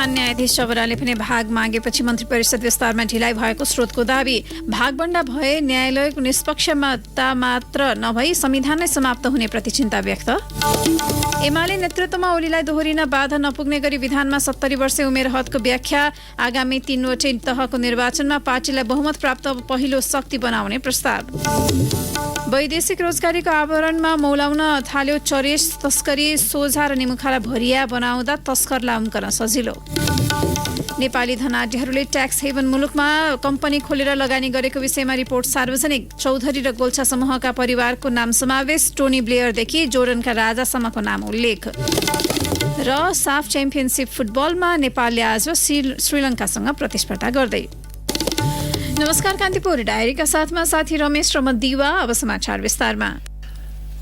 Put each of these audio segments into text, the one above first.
प्रधान न्यायाधीश जबराले पनि भाग मागेपछि मन्त्री परिषद विस्तारमा ढिलाइ भएको स्रोतको दाबी। भागबण्डा भए न्यायालयको निष्पक्षता मात्र नभई संविधान नै समाप्त हुने प्रति चिन्ता व्यक्त। एमाले नेतृत्वमा ओलीलाई दोहोरिन बाधा नपुग्ने गरी विधानमा 70 वर्षे उमेर हदको व्याख्या। आगामी 3वटै तहको निर्वाचनमा पार्टीलाई बहुमत प्राप्त पहिलो शक्ति बनाउने प्रस्ताव। वैदेशिक रोजगारीको आवरणमा मौलाउन थाल्यो चरेस तस्करी। सोझा र निमुखालाई भरिया बनाउँदा तस्करलाई अम्कन सजिलो। नेपाली धनाढ्यहरूले ट्याक्स हेभन मुलुकमा कम्पनी खोलेर लगानी गरेको विषयमा रिपोर्ट सार्वजनिक। चौधरी र गोल्छा समूहका परिवारको नाम समावेश। टोनी ब्लेयरदेखि जोर्डनका राजासम्मको नाम उल्लेख। र साफ च्याम्पियनसिप फुटबलमा नेपालले आज श्रीलङ्कासँग प्रतिस्पर्धा गर्दै। नमस्कार, कान्तिपुर डायरीका साथमा साथी रमेश र म दिवा। अब समाचार विस्तारमा।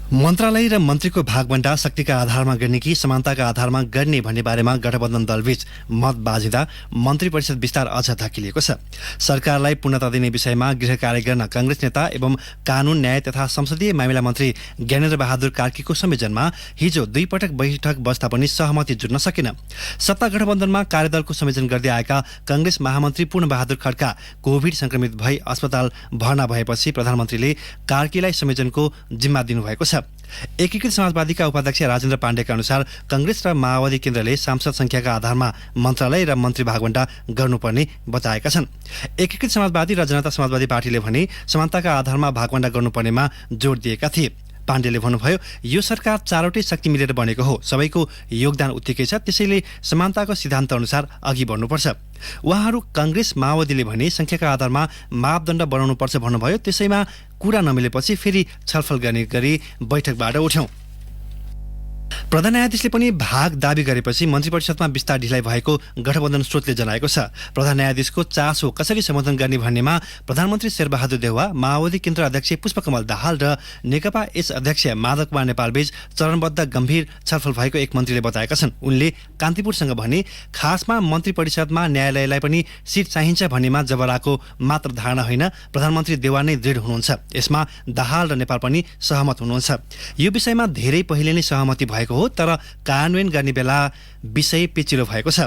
मन्त्रालय र मन्त्रीको भागबण्डा शक्तिका आधारमा गर्ने कि समानताका आधारमा गर्ने भन्ने बारेमा गठबन्धन दलबीच मत बाजिँदा मन्त्री परिषद विस्तार अझ धकिलिएको छ। सरकारलाई पूर्णता दिने विषयमा गृह कार्य गर्न कांग्रेस नेता एवं कानून न्याय तथा संसदीय मामिला मन्त्री ज्ञानेन्द्र बहादुर कार्कीको संयोजनमा हिजो 2 पटक बैठक बस्दा पनि सहमति जुट्न सकेन। सत्ता गठबन्धनमा कार्यदलको संयोजन गर्दै आएका कांग्रेस महामन्त्री पूर्ण बहादुर खड्का कोभिड संक्रमित भई अस्पताल भर्ना भएपछि प्रधानमन्त्रीले कार्कीलाई संयोजनको जिम्मा दिनुभएको छ। एकीकृत समाजवादीका उपाध्यक्ष राजेन्द्र पाण्डेका अनुसार कांग्रेस र माओवादी केन्द्रले सांसद संख्याका आधारमा मन्त्रालय र मन्त्री भागबण्डा गर्नुपर्ने बताएका छन्। एकीकृत समाजवादी र जनता समाजवादी पार्टीले भने समानताका आधारमा भागबण्डा गर्नुपर्नेमा जोड दिएका थिए। पाण्डेले भन्नुभयो, यो सरकार 4वटै शक्ति मिलेर बनेको हो, सबैको योगदान उत्तिकै छ, त्यसैले समानताको सिद्धान्त अनुसार अघि बढ्नुपर्छ। उहाँहरू कांग्रेस माओवादीले भने संख्याका आधारमा मापदण्ड बनाउनुपर्छ भन्नुभयो। त्यसैमा कुरा नमिलेपछि फेरि छलफल गर्ने गरी बैठकबाट उठ्यौं। प्रधान न्यायाधीशले पनि भाग दाबी गरेपछि मन्त्री परिषदमा विस्तार ढिलाइ भएको गठबन्धन स्रोतले जनाएको छ। प्रधान न्यायाधीशको चासो कसरी सम्बोधन गर्ने भन्नेमा प्रधानमन्त्री शेरबहादुर देउवा, माओवादी केन्द्र अध्यक्ष पुष्पकमल दाहाल र नेकपा एस अध्यक्ष माधव कुमार नेपालबीच चरणबद्ध गम्भीर छलफल भएको एक मन्त्रीले बताएका छन्। उनले कान्तिपुरसँग भने, खासमा मन्त्री परिषदमा न्यायालयलाई पनि सिट चाहिन्छ भन्नेमा जबराको मात्र धारणा होइन, प्रधानमन्त्री देउवा नै दृढ हुनुहुन्छ। यसमा दाहाल र नेपाल पनि सहमत हुनुहुन्छ। यो विषयमा धेरै पहिले नै सहमति भएको हो, तर कार्यान्वयन गर्ने बेला विषय पेचिलो भएको छ।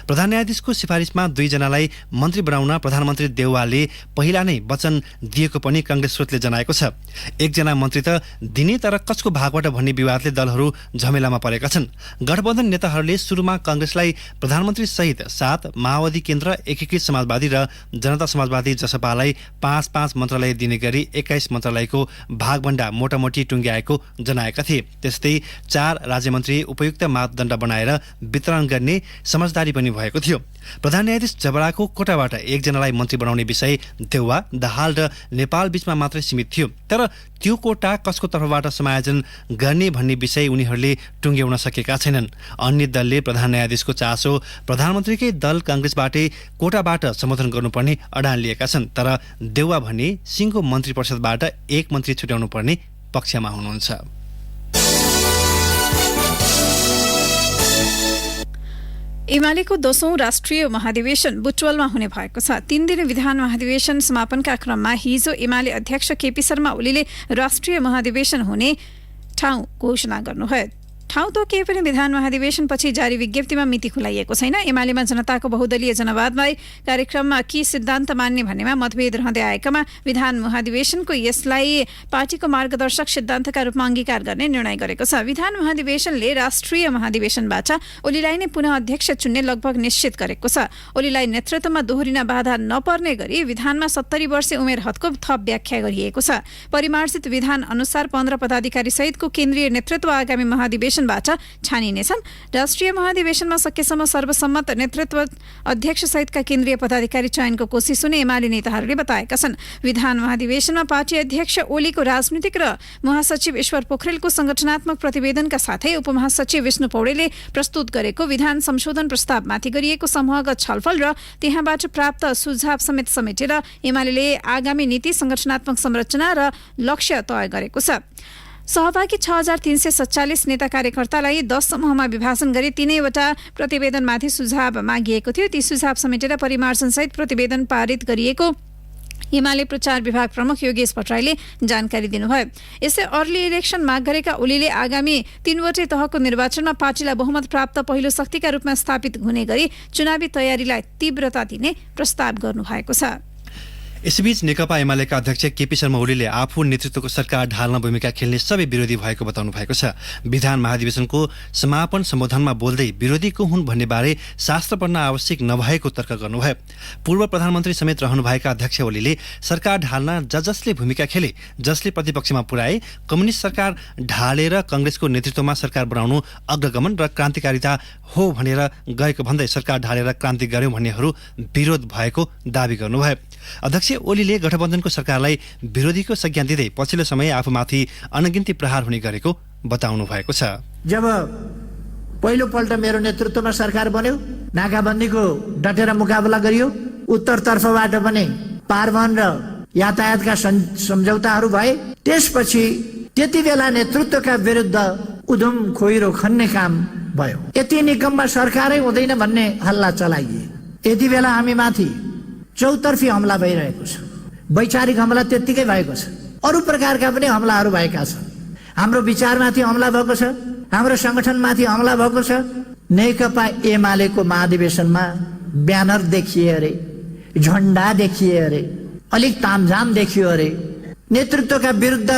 प्रधान न्यायाधीशको सिफारिसमा 2 जनालाई मन्त्री बनाउन प्रधानमन्त्री देउवाले पहिला नै वचन दिएको पनि कांग्रेस स्रोतले जनाएको छ। 1 जना मन्त्री त दिने, तर कसको भागबाट भन्ने विवादले दलहरू झमेलामा परेका छन्। गठबन्धन नेताहरूले सुरुमा कांग्रेसलाई प्रधानमन्त्री सहित 7, माओवादी केन्द्र, एकीकृत समाजवादी र जनता समाजवादी जसपालाई 5-5 मन्त्रालय दिने गरी 21 मन्त्रालयको भागभण्डा मोटामोटी टुङ्ग्याएको जनाएका थिए। त्यस्तै 4 राज्यमन्त्री उपयुक्त मापदण्ड बनाएर वितरण गर्ने समझदारी पनि भएको थियो। प्रधान न्यायाधीश जबराको कोटाबाट 1 जनालाई मन्त्री बनाउने विषय देउवा, दाहाल र नेपाल बीचमा मात्रै सीमित थियो। तर त्यो कोटा कसको तर्फबाट समायोजन गर्ने भन्ने विषय उनीहरूले टुङ्ग्याउन सकेका छैनन्। अन्य दलले प्रधान न्यायाधीशको चासो प्रधानमन्त्रीकै दल कांग्रेसबाटै कोटाबाट सम्बोधन गर्नुपर्ने अडान लिएका छन्। तर देउवा भने सिंहको मन्त्री परिषदबाट 1 मन्त्री छुट्याउनु पर्ने पक्षमा हुनुहुन्छ। एमालेको 10औं राष्ट्रिय महाधिवेशन बुटवलमा हुने भएको छ। 3 दिने विधान महाधिवेशन समापनका क्रममा हिजो एमाले अध्यक्ष केपी शर्मा ओलीले राष्ट्रिय महाधिवेशन हुने ठाउँ घोषणा गर्नुभयो। ठाउँ त केही पनि विधान महाधिवेशनपछि जारी विज्ञप्तिमा मिति खुलाइएको छैन। एमालेमा जनताको बहुदलीय जनवादलाई कार्यक्रममा के सिद्धान्त मान्ने भन्नेमा मतभेद रहँदै आएकामा विधान महाधिवेशनको यसलाई पार्टीको मार्गदर्शक सिद्धान्तका रूपमा अंगीकार गर्ने निर्णय गरेको छ। विधान महाधिवेशनले राष्ट्रिय महाधिवेशनबाट ओलीलाई नै पुनः अध्यक्ष चुन्ने लगभग निश्चित गरेको छ। ओलीलाई नेतृत्वमा दोहोरिन बाधा नपर्ने गरी विधानमा 70 वर्षे उमेर हदको थप व्याख्या गरिएको छ। परिमार्जित विधान अनुसार 15 पदाधिकारी सहितको केन्द्रीय नेतृत्व आगामी महाधिवेशन छानिनेछन्। राष्ट्रिय महाधिवेशनमा सकेसम्म सर्वसम्मत नेतृत्व अध्यक्ष सहितका केन्द्रीय पदाधिकारी चयनको कोसिस हुने एमाले नेताहरूले बताएका छन्। विधान महाधिवेशनमा पार्टी अध्यक्ष ओलीको राजनीतिक र महासचिव ईश्वर पोखरेलको संगठनात्मक प्रतिवेदनका साथै उपमहासचिव विष्णु पौडेलले प्रस्तुत गरेको विधान संशोधन प्रस्तावमाथि गरिएको समूहगत छलफल र त्यहाँबाट प्राप्त सुझाव समेत समेटेर एमाले आगामी नीति, संगठनात्मक संरचना र लक्ष्य तय गरेको छ। सहभागी 6347 नेता कार्यकर्तालाई 10 समूहमा विभाजन गरी 3वटा प्रतिवेदनमाथि सुझाव मागिएको थियो। ती सुझाव समेटेर परिमार्जनसहित प्रतिवेदन पारित गरिएको एमाले प्रचार विभाग प्रमुख योगेश भट्टराईले जानकारी दिनुभयो। यसै अर्ली इलेक्सन माग गरेका ओलीले आगामी 3वटै तहको निर्वाचनमा पार्टीलाई बहुमत प्राप्त पहिलो शक्तिका रूपमा स्थापित हुने गरी चुनावी तयारीलाई तीव्रता दिने प्रस्ताव गर्नुभएको छ। यसैबीच नेकपा एमालेका अध्यक्ष केपी शर्मा ओलीले आफू नेतृत्वको सरकार ढाल्न भूमिका खेल्ने सबै विरोधी भएको बताउनु भएको छ। विधान महाधिवेशनको समापन सम्बोधनमा बोल्दै विरोधी को हुन् भन्ने बारे शास्त्र पढ्न आवश्यक नभएको तर्क गर्नुभयो। पूर्व प्रधानमन्त्री समेत रहनुभएका अध्यक्ष ओलीले सरकार ढाल्न जसले भूमिका खेले, जसले प्रतिपक्षमा पुर्याए, कम्युनिस्ट सरकार ढालेर कांग्रेसको नेतृत्वमा सरकार बनाउनु अग्रगमन र क्रान्तिकारिता हो भनेर गएको भन्दै सरकार ढालेर क्रान्ति गर्यो भन्नेहरू विरोध भएको दावी गर्नुभयो। अध्यक्ष ओलीले गठबन्धनको सरकारलाई विरोधीको संज्ञा दिँदै पछिल्लो समय आफूमाथि अनगिन्ती प्रहार हुने गरेको बताउनु भएको छ। जब पहिलोपल्ट मेरो नेतृत्वमा सरकार बन्यो, नाकाबन्दीको डटेर मुकाबला गरियो, उत्तरतर्फबाट पनि पारवन र यातायातका सम्झौताहरू भए, त्यसपछि त्यति बेला नेतृत्वका विरुद्ध उधम खोइरो खन्ने काम भयो। यति निकममा सरकारै हुँदैन भन्ने हल्ला चलाइए। यति बेला हामी माथि चौतर्फी हमला भइरहेको छ। वैचारिक हमला त्यत्तिकै भएको छ, अरू प्रकारका पनि हमलाहरू भएका छन्। हाम्रो विचारमाथि हमला भएको छ, हाम्रो संगठनमाथि हमला भएको छ। नेकपा एमालेको महाधिवेशनमा ब्यानर देखिए अरे, झण्डा देखिए अरे, अलिक तामझाम देखियो अरे, नेतृत्वका विरुद्ध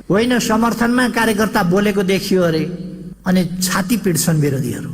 होइन समर्थनमा कार्यकर्ता बोलेको देखियो अरे, अनि छाती पिट्छन् विरोधीहरू।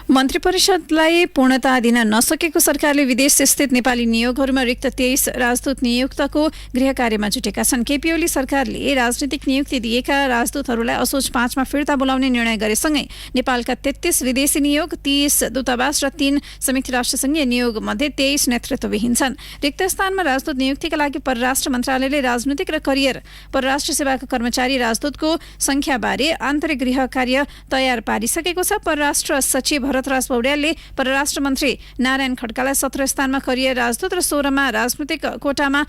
मन्त्री परिषदलाई पूर्णता दिन नसकेको सरकारले विदेश स्थित नेपाली नियोगहरूमा रिक्त 23 राजदूत नियुक्तको गृह कार्यमा जुटेका छन्। केपी ओली सरकारले राजनीतिक नियुक्ति दिएका राजदूतहरूलाई असोज 5 मा फिर्ता बोलाउने निर्णय गरेसँगै नेपालका 33 विदेशी नियोग, 30 दूतावास र 3 संयुक्त राष्ट्रसङ्घीय नियोग मध्ये 23 नेतृत्वविहीन छन्। रिक्त स्थानमा राजदूत नियुक्तिका लागि परराष्ट्र मन्त्रालयले राजनीतिक र करियर परराष्ट्र सेवाका कर्मचारी राजदूतको संख्याबारे आन्तरिक गृह कार्य तयार पारिसकेको छ। परराष्ट्र सचिव भरतराज पौड्यालले परराष्ट्र मन्त्री नारायण खड्कालाई 17 स्थानमा करियर राजदूत र 16 मा राजनीतिक कोटामा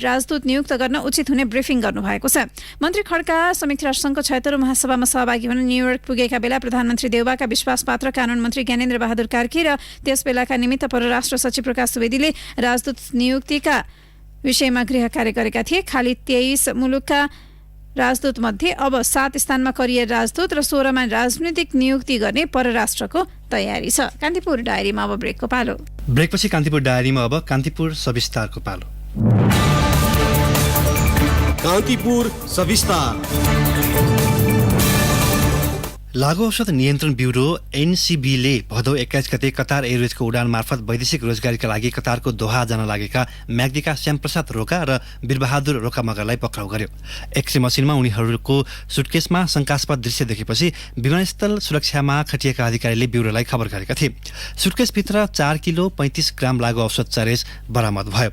राजदूत नियुक्त गर्न उचित हुने ब्रिफिङ गर्नुभएको छ। मन्त्री खड्का संयुक्त राष्ट्रसङ्घको 76औं महासभामा सहभागी हुन न्युयोर्क पुगेका बेला प्रधानमन्त्री देउबाका विश्वासपात्र कानून मन्त्री ज्ञानेन्द्र बहादुर कार्की र त्यस बेलाका निमित्त परराष्ट्र सचिव प्रकाश सुवेदीले राजदूत नियुक्तिका विषयमा गृह कार्य गरेका थिए। खाली 23 मुलुकका राजदूत मध्ये अब 7 स्थानमा करियर राजदूत र 16 मा राजनीतिक नियुक्ति गर्ने परराष्ट्रको तयारी छ। कान्तिपुर डायरीमा अब ब्रेकको पालो। ब्रेकपछि कान्तिपुर डायरीमा अब कान्तिपुर सविस्तारको पालो। कान्तिपुर सविस्तार। लागु औषध नियन्त्रण ब्युरो एनसीबीले भदौ 21 गते कतार एयरवेजको उडान मार्फत वैदेशिक रोजगारीका लागि कतारको दोहा जान लागेका म्याग्दीका श्यामप्रसाद रोका र वीरबहादुर रोका मगरलाई पक्राउ गर्यो। एक्सरे मसिनमा उनीहरूको सुटकेसमा शंकास्पद दृश्य देखेपछि विमानस्थल सुरक्षामा खटिएका अधिकारीले ब्युरोलाई खबर गरेका थिए। सुटकेसभित्र 4 किलो 35 ग्राम लागु औषध चरेस बरामद भयो।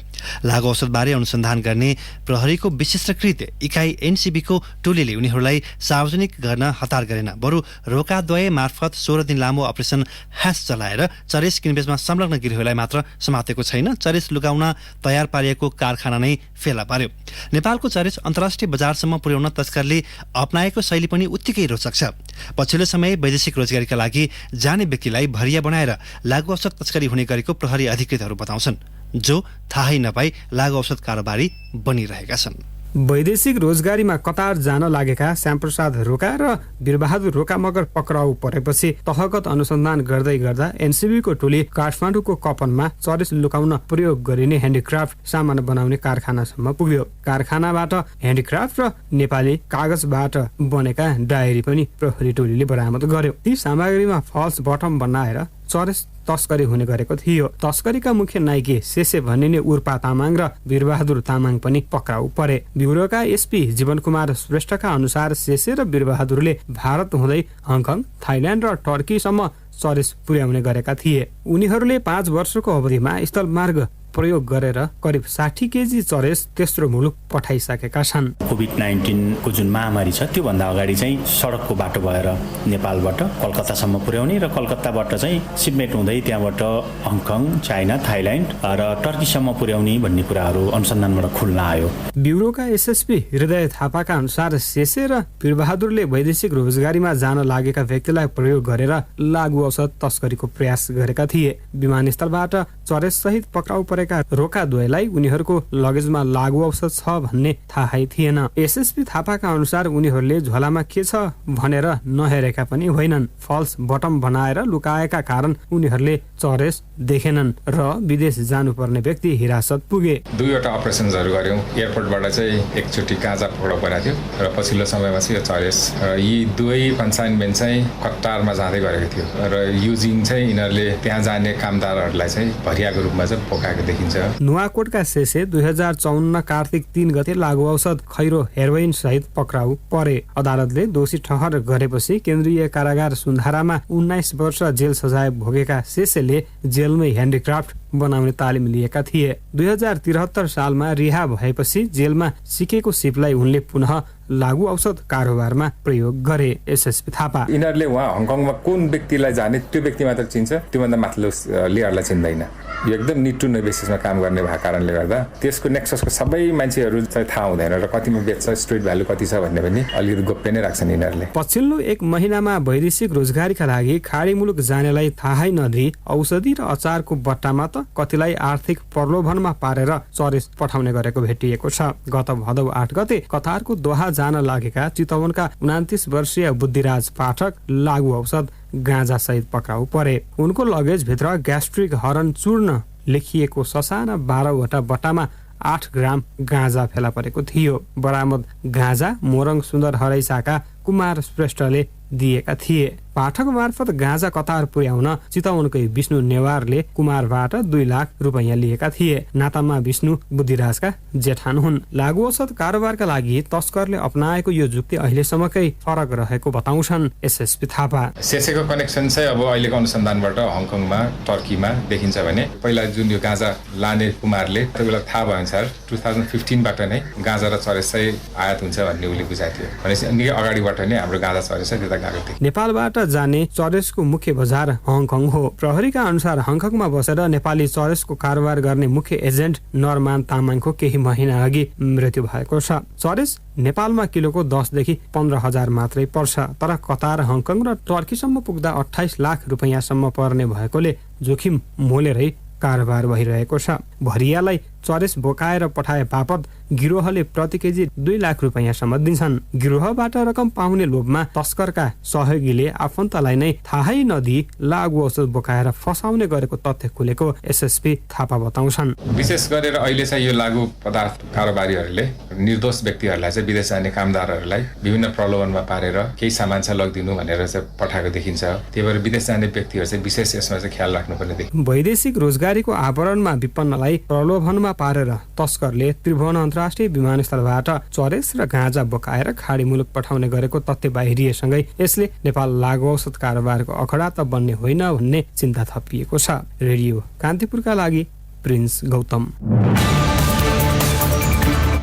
लागु औषधबारे अनुसन्धान गर्ने प्रहरीको विशेषकृत इकाइ एनसीबीको टोलीले उनीहरूलाई सार्वजनिक गर्न हतार गरेन, बरु रोकाद्वय मार्फत 16 दिन लामो अपरेसन ह्यास चलाएर चरेस किनबेचमा संलग्न गिरोहलाई मात्र समातेको छैन, चरेस लुगाउन तयार पारिएको कारखाना नै फेला पार्यो। नेपालको चरेस अन्तर्राष्ट्रिय बजारसम्म पुर्याउन तस्करले अपनाएको शैली पनि उत्तिकै रोचक छ। पछिल्लो समय वैदेशिक रोजगारीका लागि जाने व्यक्तिलाई भरिया बनाएर लागु औषध तस्करी हुने गरेको प्रहरी अधिकृतहरू बताउँछन्, जो थाहै नपाई लागु औषध कारोबारी बनिरहेका छन्। वैदेशिक रोजगारीमा कतार जान लागेका श्यामप्रसाद रोका र वीरबहादुर रोका मगर पक्राउ परेपछि तहगत अनुसन्धान गर्दै गर्दा एनसीबीको टोली काठमाडौँको कपनमा चरेस लुकाउन प्रयोग गरिने ह्यान्डिक्राफ्ट सामान बनाउने कारखानासम्म पुग्यो। कारखानाबाट ह्यान्डिक्राफ्ट र नेपाली कागजबाट बनेका डायरी पनि प्रहरी टोलीले बरामद गर्यो। ती सामग्रीमा फल्स बटम बनाएर चरेस तस्करी हुने गरेको थियो। तस्करीका मुख्य नायकी शेषे भनिने उर्पा तामाङ र वीरबहादुर तामाङ पनि पक्राउ परे। ब्युरोका एसपी जीवन कुमार श्रेष्ठका अनुसार शेषे र वीरबहादुरले भारत हुँदै हङकङ, थाइल्याण्ड र टर्कीसम्म चरेस पुर्याउने गरेका थिए। उनीहरूले 5 वर्षको अवधिमा स्थलमार्ग प्रयोग गरेर करिब 60 केजी चरेस तेस्रो मुलुक पठाइसकेका छन्। कोभिड-19 को जुन महामारी छ त्यो भन्दा अगाडि चाहिँ सडकको बाटो भएर नेपालबाट कलकत्तासम्म पुर्याउने र कलकत्ताबाट चाहिँ सिपमेट हुँदै त्यहाँबाट हङकङ, चाइना, थाइल्यान्ड र टर्कीसम्म पुर्याउने भन्ने कुराहरू अनुसन्धानबाट खुल्न आयो। ब्युरोका एसएसपी हृदय थापाका अनुसार शेषे र वीरबहादुरले वैदेशिक रोजगारीमा जान लागेका व्यक्तिलाई प्रयोग गरेर लागु औषध तस्करीको प्रयास गरेका थिए। विमानस्थलबाट चरेस सहित पक्राउ परेका रोकाद्वयलाई उनीहरूको लगेजमा लागु औषध छ भन्ने थाहै थिएन। एसएसपी थापाका अनुसार उनीहरूले झोलामा के छ भनेर नहेरेका पनि होइनन्। फल्स बटम बनाएर लुकाएका कारण उनीहरूले चरेस देखेनन् र विदेश जानुपर्ने व्यक्ति हिरासत पुगे। 2वटा अपरेसन्सहरू गर्यौं। एयरपोर्टबाट चाहिँ एकचोटि गाँजा पक्राउ परेको थियो र पछिल्लो समयमा चाहिँ यो चरेस र यी दुवै कन्साइनमेन्ट चाहिँ कट्टारमा जाँदै गरेको थियो र युजिङ चाहिँ यिनीहरूले त्यहाँ जाने कामदारहरूलाई चाहिँ भरियाको रूपमा चाहिँ पोखाएको देखिन्छ। नुवाकोटका शेषे 2054 कार्तिक 3 गते लागु औषध खैरो हेरोइन सहित पक्राउ परे। अदालतले दोषी ठहर गरेपछि केन्द्रीय कारागार सुन्धारामा 19 वर्ष जेल सजाय भोगेका शेषेले जेलमै ह्यान्डिक्राफ्ट बनाउने तालिम लिएका थिए। 2073 सालमा रिहा भएपछि जेलमा सिकेको सिपलाई उनले पुनः लागु औषध कारोबारमा प्रयोग गरे। एसएसपी थापा यिनीहरूले उहाँ हङकङमा कुन व्यक्तिलाई जाने त्यो व्यक्ति मात्र चिन्छ, त्योभन्दा माथिल्लो लेयरलाई चिन्दैन। यो एकदम निड टु नो बेसिसमा काम गर्ने भएको कारणले गर्दा त्यसको नेक्ससको सबै मान्छेहरू चाहिँ थाहा हुँदैन र कतिमा बेच्छ, स्ट्रेट भ्यालु कति छ भन्ने पनि अलिकति गोप्य नै राख्छन् यिनीहरूले। पछिल्लो 1 महिनामा वैदेशिक रोजगारीका लागि खाडी मुलुक जानेलाई थाहै नदिई औषधि र अचारको बट्टामा त कतिलाई आर्थिक प्रलोभनमा पारेर चरेस पठाउने गरेको भेटिएको छ। गत भदौ 8 गते कतारको दोहा जान लागेका चितवनका 29 वर्षीय बुद्धिराज पाठक लागु औषध गाँजा सहित पक्राउ परे। उनको लगेज भित्र ग्यास्ट्रिक हरण चूर्ण लेखिएको ससाना 12वटा बट्टामा 8 ग्राम गाँजा फेला परेको थियो। बरामद गाँजा मोरङ सुन्दर हरैसाका कुमार श्रेष्ठले दिएका थिए। पाठक मार्फत गाँजा कतार पुर्याउन चितवनकै विष्णु नेवारले कुमारबाट 2 लाख रुपैयाँ लिएका थिए। नातामा विष्णु बुद्धिराजका जेठान हुन्। लागु औषध कारोबारका लागि तस्करले अपनाएको यो जुक्ति अहिलेसम्मकै फरक रहेको बताउँछन् एसएसपी थापा। शेषेको कनेक्सन चाहिँ अब अहिलेको अनुसन्धानबाट हङकङमा, टर्कीमा देखिन्छ भने पहिला जुन यो गाँजा लाने कुमारले त्यसलाई थाहा भयो अनुसार 2015 बाट नै गाँजा र चरेस चाहिँ आयात हुन्छ भन्ने उले बुझाएको थियो। भनेपछि निकै अगाडिबाट नै हाम्रो गाँजा चरेस त्यता गएको थियो। नेपालबाट जाने चरेसको मुख्य बजार हङकङ हो। प्रहरीका अनुसार हङकङमा बसेर नेपाली चरेसको कारोबार गर्ने मुख्य एजेन्ट नरमान तामाङको केही महिना अघि मृत्यु भएको छ। चरेस नेपालमा किलोको 10 देखि 15 हजार मात्रै पर्छ, तर कतार, हङकङ र टर्कीसम्म पुग्दा 28 लाख रुपैयाँसम्म पर्ने भएकोले जोखिम मोलेरै कारोबार भइरहेको छ। भरियालाई चरेस बोकाएर पठाए बापत गिरोहले प्रति केजी 2 लाख रुपैयाँसम्म दिन्छन्। गिरोहबाट रकम पाउने लोभमा तस्करका सहयोगीले आफन्तलाई नै थाहै नदिई लागु औषध बोकाएर फसाउने गरेको तथ्य खुलेको एसएसपी थापा बताउँछन्। विशेष गरेर अहिले चाहिँ यो लागु पदार्थ कारोबारीहरूले निर्दोष व्यक्तिहरूलाई चाहिँ विदेश जाने कामदारहरूलाई विभिन्न प्रलोभनमा पारेर केही सामान चाहिँ लगिदिनु भनेर चाहिँ पठाएको देखिन्छ। त्यही भएर विदेश जाने व्यक्तिहरू चाहिँ विशेष यसमा चाहिँ ख्याल राख्नुपर्ने देखिन्छ। वैदेशिक रोजगारीको आवरणमा विपन्नलाई प्रलोभनमा पारेर तस्करले त्रिभुवन अन्तर्राष्ट्रिय विमानस्थलबाट चरेस र गाँजा बोकाएर खाडी मुलुक पठाउने गरेको तथ्य बाहिरिएसँगै यसले नेपाल लागु औषध कारोबारको अखडा त बन्ने होइन भन्ने चिन्ता थपिएको छ। रेडियो कान्तिपुरका लागि प्रिन्स गौतम।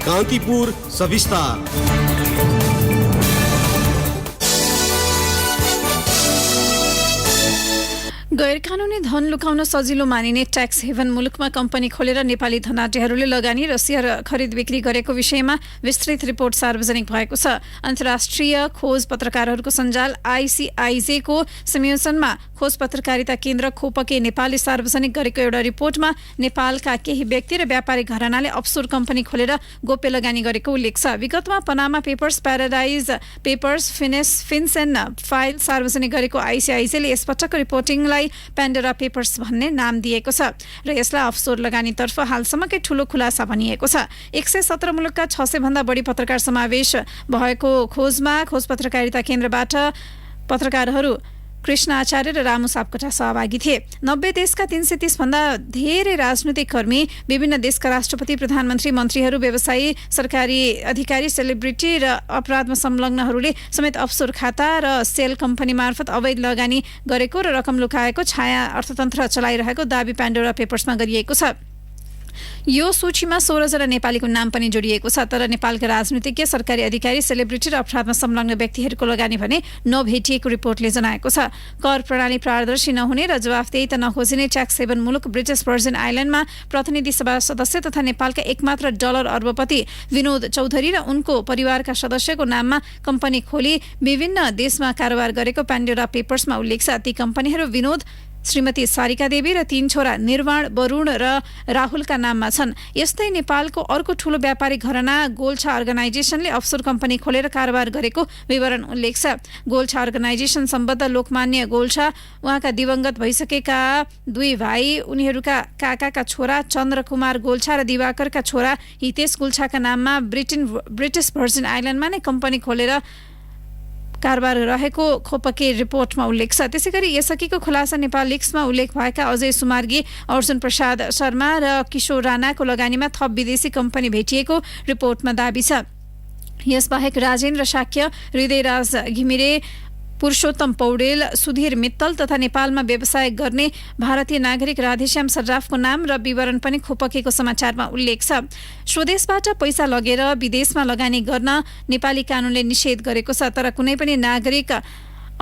कान्तिपुर सविस्तार। गैरकानूनी धन लुकाउन सजिलो मानिने ट्याक्स हेभन मुलुकमा कम्पनी खोलेर नेपाली धनाढ्यहरूले लगानी र सेयर खरिद बिक्री गरेको विषयमा विस्तृत रिपोर्ट सार्वजनिक भएको छ। अन्तर्राष्ट्रिय खोज पत्रकारहरूको सञ्जाल ICIJ को संयोजनमा खोज पत्रकारिता केन्द्र खोपके नेपालले सार्वजनिक गरेको एउटा रिपोर्टमा नेपालका केही व्यक्ति र व्यापारिक घरानाले अफसोर कम्पनी खोलेर गोप्य लगानी गरेको उल्लेख छ। विगतमा Panama Papers, Paradise Papers, FinCEN file सार्वजनिक गरेको ICIJ ले यसपटकको रिपोर्टिङलाई पेन्डोरा पेपर्स भन्ने नाम दिएको छ र यसलाई अफसोर लगानीतर्फ हालसम्मकै ठूलो खुलासा भनिएको छ। 117 मुलुकका 600 भन्दा बढी पत्रकार समावेश भएको खोजमा खोज पत्रकारिता केन्द्रबाट पत्रकारहरू कृष्ण आचार्य र रामु सापकोटा सहभागी थिए। 90 देशका 330 भन्दा धेरै राजनीतिक कर्मी, विभिन्न देशका राष्ट्रपति, प्रधानमन्त्री, मन्त्रीहरू, व्यवसायी, सरकारी अधिकारी, सेलिब्रिटी र अपराधमा संलग्नहरूले समेत अफसोर खाता र सेल कम्पनी मार्फत अवैध लगानी गरेको र रकम लुकाएको छाया अर्थतन्त्र चलाइरहेको दाबी पेन्डोरा पेपर्समा गरिएको छ। यो सूचीमा 16 जना नेपालीको नाम पनि जोडिएको छ, तर नेपालका राजनीतिज्ञ, सरकारी अधिकारी, सेलिब्रिटी र अपराधमा संलग्न व्यक्तिहरूको लगानी भने नभेटिएको रिपोर्टले जनाएको छ। कर प्रणाली पारदर्शी नहुने र जवाफदेहिता नखोजिने ट्याक्स हेभन मुलुक ब्रिटिश भर्जिन आइल्यान्डमा प्रतिनिधि सभा सदस्य तथा नेपालका एकमात्र डलर अर्बपति विनोद चौधरी र उनको परिवारका सदस्यको नाममा कम्पनी खोली विभिन्न देशमा कारोबार गरेको पेन्डोरा पेपर्समा उल्लेख छ। ती कम्पनीहरू विनोद, श्रीमती सारिका देवी र 3 छोरा निर्वाण, वरुण र राहुलका नाममा छन्। यस्तै नेपालको अर्को ठूलो व्यापारिक घराना गोल्छा अर्गनाइजेसनले अफसोर कम्पनी खोलेर कारोबार गरेको विवरण उल्लेख छ। गोल्छा अर्गनाइजेसन सम्बद्ध लोकमान्य गोल्छा, उहाँका दिवंगत भइसकेका 2 भाइ, उनीहरूका काकाका छोरा चन्द्र कुमार गोल्छा र दिवाकरका छोरा हितेश गोल्छाका नाममा ब्रिटिश भर्जिन आइल्यान्डमा नै कम्पनी खोलेर कारोबार रहेको खोपके रिपोर्टमा उल्लेख छ। त्यसैगरी यसअघिको खुलासा नेपाल लिक्समा उल्लेख भएका अजय सुमार्गी, अर्जुन प्रसाद शर्मा र किशोर राणाको लगानीमा थप विदेशी कम्पनी भेटिएको रिपोर्टमा दाबी छ। यसबाहेक राजेन्द्र शाक्य, हृदयराज घिमिरे, पुरुषोत्तम पौडेल, सुधीर मित्तल तथा नेपालमा व्यवसाय गर्ने भारतीय नागरिक राधेश्याम सर्राफको नाम र विवरण पनि खोपकेको समाचारमा उल्लेख छ। स्वदेशबाट पैसा लगेर विदेशमा लगानी गर्न नेपाली कानूनले निषेध गरेको छ, तर कुनै पनि नागरिक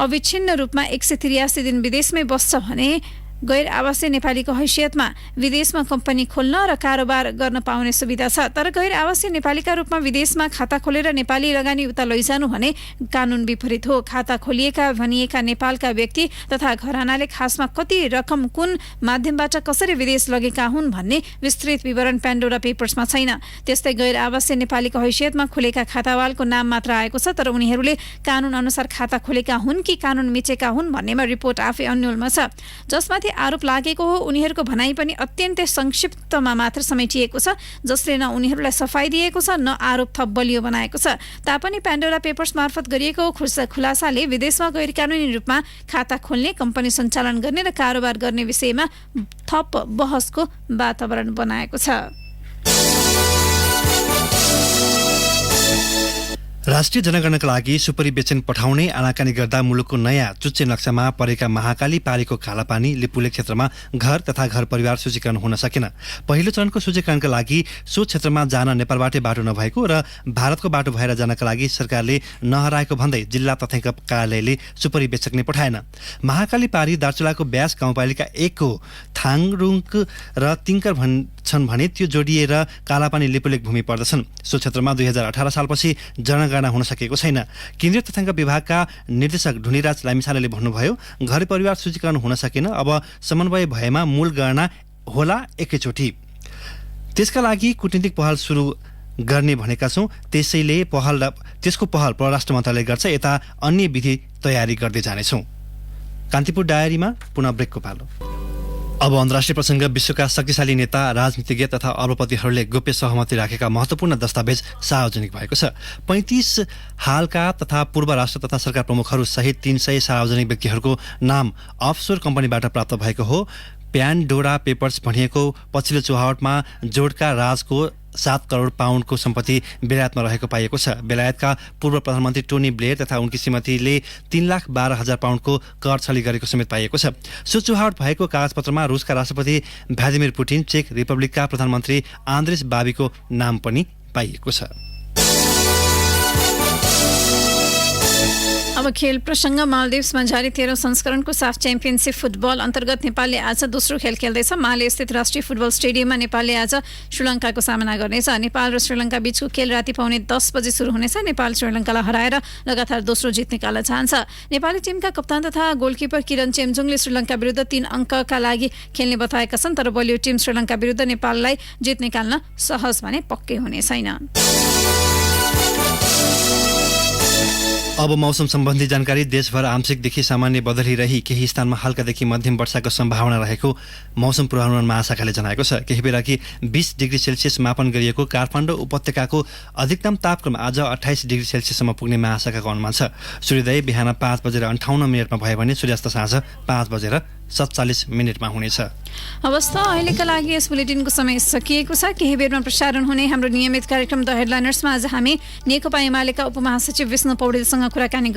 अविच्छिन्न रूपमा 183 दिन विदेशमै बस्छ भने गैर आवासीय नेपालीको हैसियतमा विदेशमा कम्पनी खोल्न र कारोबार गर्न पाउने सुविधा छ। तर गैर आवासीय नेपालीका रूपमा विदेशमा खाता खोलेर नेपाली लगानी उता लैजानु भने कानून विपरीत हो। खाता खोलिएका भनिएका नेपालका व्यक्ति तथा घरानाले खासमा कति रकम कुन माध्यमबाट कसरी विदेश लगेका हुन् भन्ने विस्तृत विवरण पेन्डोरा पेपर्समा छैन। त्यस्तै गैर आवासीय नेपालीको हैसियतमा खुलेका खातावालको नाम मात्र आएको छ, तर उनीहरूले कानून अनुसार खाता खोलेका हुन् कि कानून मिचेका हुन् भन्नेमा रिपोर्ट आफै अन्यलमा छ। जसमाथि आरोप लागेको हो उनीहरूको भनाइ पनि अत्यन्तै संक्षिप्तमा मात्र समेटिएको छ, जसले न उनीहरूलाई सफाई दिएको छ न आरोप थप बलियो बनाएको छ। तापनि पेन्डोरा पेपर्स मार्फत गरिएको खुलासाले विदेशमा गैर कानुनी रूपमा खाता खोल्ने, कम्पनी सञ्चालन गर्ने र कारोबार गर्ने विषयमा थप बहसको वातावरण बनाएको छ। राष्ट्रिय जनगणनाका लागि सुपरी बेचेन पठाउने आनाकानी गर्दा मुलुकको नयाँ चुच्चे नक्सामा परेका महाकाली पारीको कालापानी लिपुले क्षेत्रमा घर तथा घर परिवार सूचीकरण हुन सकेन। पहिलो चरणको सूचीकरणका लागि सो क्षेत्रमा जान नेपालबाटै बाटो नभएको र भारतको बाटो भएर जानका लागि सरकारले नहराएको भन्दै जिल्ला तथ्याङ्क कार्यालयले सुपरी बेचक नै पठाएन। महाकाली पारी दार्चुलाको ब्यास गाउँपालिका 1 को थाङरुङ र तिङ्कर छन् भने त्यो जोडिएर कालापानी लिपुलेक भूमि पर्दछन्। सो क्षेत्रमा 2018 सालपछि जनगणना हुन सकेको छैन। केन्द्रीय तथ्याङ्क विभागका निर्देशक ढुनीराज लामिछानेले भन्नुभयो, घर परिवार सूचीकरण हुन सकेन, अब समन्वय भएमा मूल गणना होला एकैचोटि। त्यसका लागि कूटनीतिक पहल सुरु गर्ने भनेका छौँ। त्यसको पहल परराष्ट्र मन्त्रालय गर्छ, यता अन्य विधि तयारी गर्दै जानेछौँ। कान्तिपुर डायरीमा पुनः ब्रेकको पालो। अब अन्तर्राष्ट्रिय प्रसङ्ग। विश्वका शक्तिशाली नेता, राजनीतिज्ञ तथा अरबपतिहरूले गोप्य सहमति राखेका महत्त्वपूर्ण दस्तावेज सार्वजनिक भएको छ। 35 हालका तथा पूर्व राष्ट्र तथा सरकार प्रमुखहरू सहित 300 सार्वजनिक व्यक्तिहरूको नाम अफसोर कम्पनीबाट प्राप्त भएको हो। प्यान्डोरा पेपर्स भनिएको पछिल्लो चुहावटमा जोडका राजको 7 करोड पाउन्डको सम्पत्ति बेलायतमा रहेको पाइएको छ। बेलायतका पूर्व प्रधानमन्त्री टोनी ब्लेयर तथा उनकी श्रीमतीले 3,12,000 पाउन्डको कर छली गरेको समेत पाइएको छ। सो चुहावट भएको कागजपत्रमा रुसका राष्ट्रपति भ्लादिमिर पुटिन, चेक रिपब्लिकका प्रधानमन्त्री आन्द्रेस बाबीको नाम पनि पाइएको छ। अब खेल प्रसङ्ग। मालदिव्समा जारी 13औं संस्करणको साफ च्याम्पियनसिप फुटबल अन्तर्गत नेपालले आज दोस्रो खेल खेल्दैछ। माले स्थित राष्ट्रिय फुटबल स्टेडियममा नेपालले आज श्रीलङ्काको सामना गर्नेछ। नेपाल र श्रीलङ्का बीचको खेल राति पाउने 10 बजे सुरु हुनेछ। नेपाल श्रीलङ्कालाई हराएर लगातार दोस्रो जित निकाल्न चाहन्छ। नेपाली टिमका कप्तान तथा गोलकिपर किरण चेम्जुङले श्रीलङ्का विरुद्ध 3 अङ्कका लागि खेल्ने बताएका छन्, तर बलियो टिम श्रीलङ्का विरुद्ध नेपाललाई जित निकाल्न सहज भने पक्कै हुने छैन। अब मौसम सम्बन्धी जानकारी। देशभर आंशिकदेखि सामान्य बदली रही केही स्थानमा हल्कादेखि मध्यम वर्षाको सम्भावना रहेको मौसम पूर्वानुमान महाशाखाले जनाएको छ। केही बेला कि 20 डिग्री सेल्सियस मापन गरिएको काठमाडौँ उपत्यकाको अधिकतम तापक्रम आज 28 डिग्री सेल्सियससम्म पुग्ने महाशाखाको अनुमान छ। सूर्योदय बिहान 5:58 भयो भने सूर्यास्त साँझ 5:47 हुनेछ। अवस्था अहिलेका लागि यस बुलेटिनको समय सकिएको छ। केही बेरमा प्रसारण हुने हाम्रो नियमित कार्यक्रम द हेडलाइनर्समा आज हामी नेकपा एमालेका उपमहासचिव विष्णु पौडेलसँग कुराकानी